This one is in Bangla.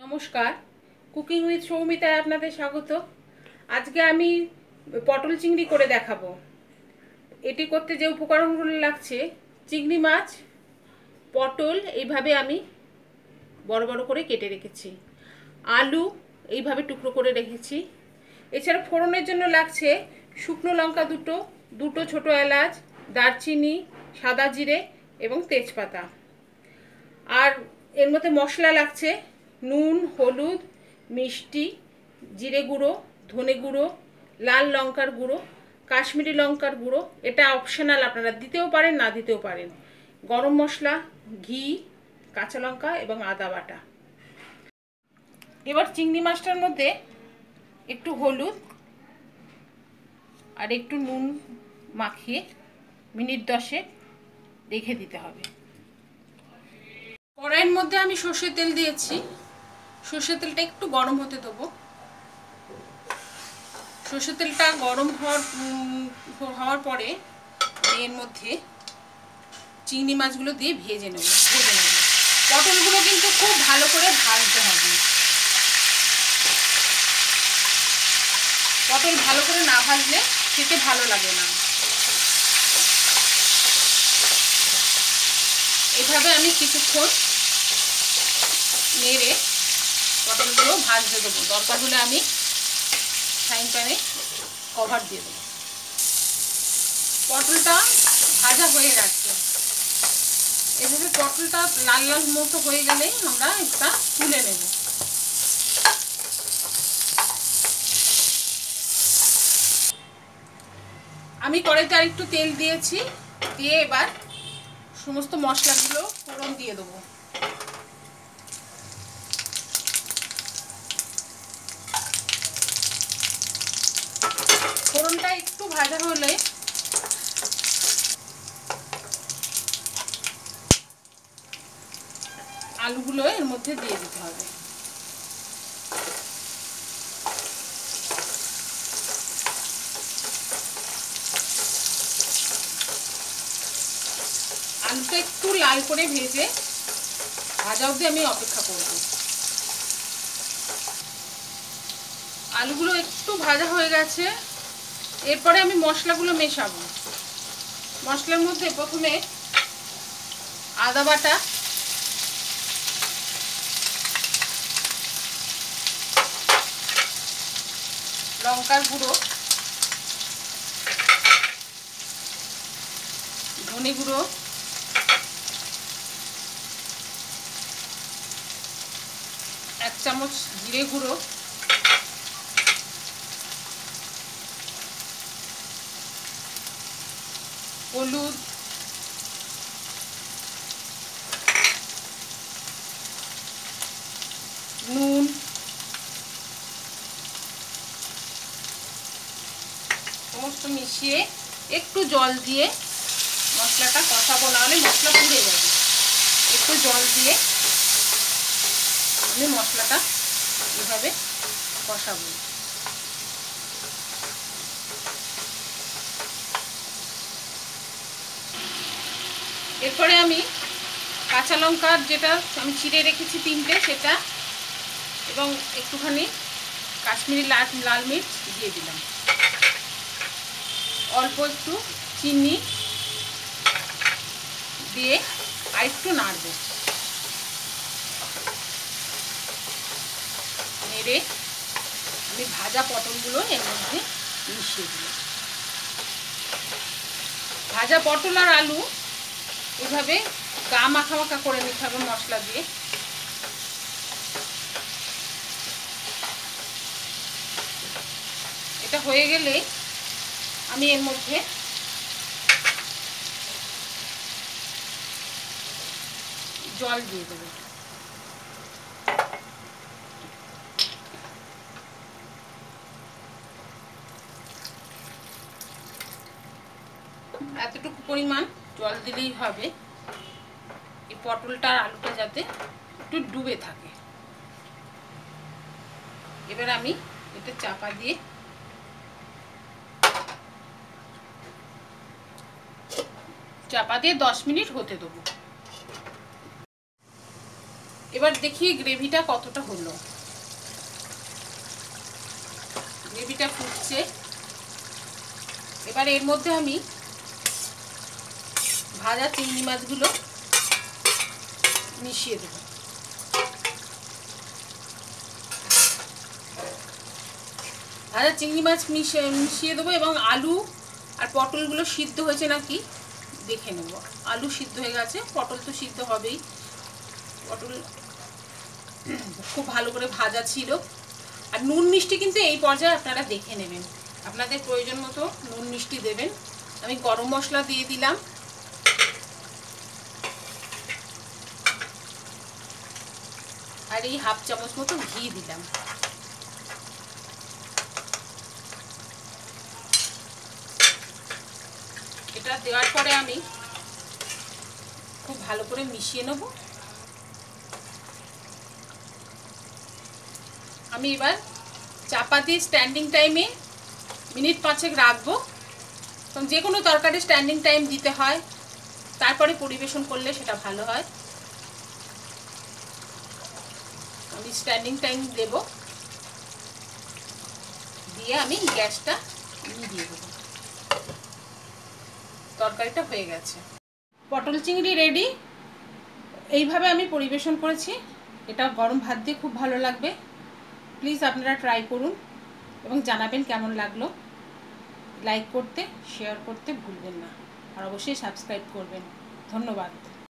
নমস্কার, কুকিং উইথ সৌমিতায় আপনাদের স্বাগত। আজকে আমি পটল চিংড়ি করে দেখাবো। এটি করতে যে উপকরণগুলো লাগছে, চিংড়ি মাছ, পটল এইভাবে আমি বড় বড় করে কেটে রেখেছি, আলু এইভাবে টুকরো করে রেখেছি। এছাড়া ফোড়নের জন্য লাগছে শুকনো লঙ্কা দুটো ছোট এলাচ, দারচিনি, সাদা জিরে এবং তেজপাতা। আর এর মধ্যে মশলা লাগছে নুন, হলুদ, মিষ্টি, জিরে গুঁড়ো, ধনে গুঁড়ো, লাল লঙ্কার গুঁড়ো, কাশ্মীরি লঙ্কার গুঁড়ো। এটা অপশনাল, আপনারা দিতেও পারেন না দিতেও পারেন। গরম মশলা, ঘি, কাঁচা লঙ্কা এবং আদা বাটা। এবার চিংড়ি মাছটার মধ্যে একটু হলুদ আর একটু নুন মাখিয়ে মিনিট 10 রেখে দিতে হবে। কড়াইয়ের মধ্যে আমি সর্ষের তেল দিয়েছি। সর্ষের তেলটা একটু গরম হতে দেবো। সর্ষের তেলটা গরম হওয়ার পরে এর মধ্যে চিংড়ি মাছগুলো দিয়ে ভেজে নেব। পটলগুলো কিন্তু খুব ভালো করে ভাজতে হবে। পটল ভালো করে না ভাজলে খেতে ভালো লাগে না। এভাবে আমি কিছুক্ষণ নেড়ে পটলগুলো ভাজতে দেবো। দরকার হলে আমি ফ্রাইং প্যানে কভার দিয়ে দেবো। পটলটা ভাজা হয়ে যাচ্ছে। এভাবে পটলটা লাল লাল মতো হয়ে গেলেই আমরা এটা তুলে নেব। আমি কড়াইতে আর একটু তেল দিয়েছি, দিয়ে এবার সমস্ত মশলাগুলো ফোড়ন দিয়ে দেবো। ফোড়নটা একটু ভাজা হলে আলুগুলো এর মধ্যে দিয়ে দিতে হবে। আলুটা একটু লাল করে ভেজে ভাজা অবধি আমি অপেক্ষা করব। আলুগুলো একটু ভাজা হয়ে গেছে। এরপরে আমি মশলাগুলো মেশাবো। মশলার মধ্যে প্রথমে আদা বাটা, লঙ্কার গুঁড়ো, ধনে গুঁড়ো, এক চামচ জিরে গুঁড়ো, হলুদ, নুন, সমস্ত মিশিয়ে একটু জল দিয়ে মশলাটা কষাবো, নাহলে মশলা পুড়ে যাবে। একটু জল দিয়ে আমি মশলাটা এভাবে কষাবো। এরপরে আমি কাঁচা লঙ্কার যেটা আমি চিড়ে রেখেছি 3টে, সেটা এবং একটুখানি কাশ্মীরি লাল মির্চ দিয়ে দিলাম। অল্প একটু চিনি দিয়ে আর একটু নাড়বো। নেড়ে আমি ভাজা পটলগুলো এর মধ্যে মিশিয়ে দিলাম। ভাজা পটল আর আলু এভাবে গা মাখা মাখা করে নিতে হবে মশলা দিয়ে। এটা হয়ে গেলে আমি এর মধ্যে জল দিয়ে দেবো। এতটুকু পরিমাণ জল দিলেই হবে, এই পটলটা আর আলুটা যাতে একটু ডুবে থাকে। এবার আমি এটা চাপা দিয়ে 10 মিনিট হতে দেবো। এবার দেখি গ্রেভিটা কতটা হলো। গ্রেভিটা ফুটছে। এবার এর মধ্যে আমি ভাজা চিংড়ি মাছগুলো মিশিয়ে দেব। ভাজা চিংড়ি মাছ মিশিয়ে দেবো এবং আলু আর পটলগুলো সিদ্ধ হয়েছে নাকি দেখে নেব। আলু সিদ্ধ হয়ে গেছে, পটল তো সিদ্ধ হবেই। পটল খুব ভালো করে ভাজা ছিল। আর নুন মিষ্টি কিন্তু এই পর্যায়ে আপনারা দেখে নেবেন, আপনাদের প্রয়োজন মতো নুন মিষ্টি দেবেন। আমি গরম মশলা দিয়ে দিলাম, আর এই হাফ চামচ মতো ঘি দিলাম। এটা দেওয়ার পরে আমি খুব ভালো করে মিশিয়ে নেব। আমি এবার চাপা দিয়ে স্ট্যান্ডিং টাইমে মিনিট 5 রাখবো। কারণ যে কোনো তরকারি স্ট্যান্ডিং টাইম দিতে হয়, তারপরে পরিবেশন করলে সেটা ভালো হয়। আমি স্ট্যান্ডিং টাইম দেব, দিয়ে আমি গ্যাসটা নিভিয়ে দেব। তরকারিটা হয়ে গেছে। পটল চিংড়ি রেডি। এইভাবে আমি পরিবেশন করেছি। এটা গরম ভাত দিয়ে খুব ভালো লাগবে। প্লিজ আপনারা ট্রাই করুন এবং জানাবেন কেমন লাগলো। লাইক করতে, শেয়ার করতে ভুলবেন না, আর অবশ্যই সাবস্ক্রাইব করবেন। ধন্যবাদ।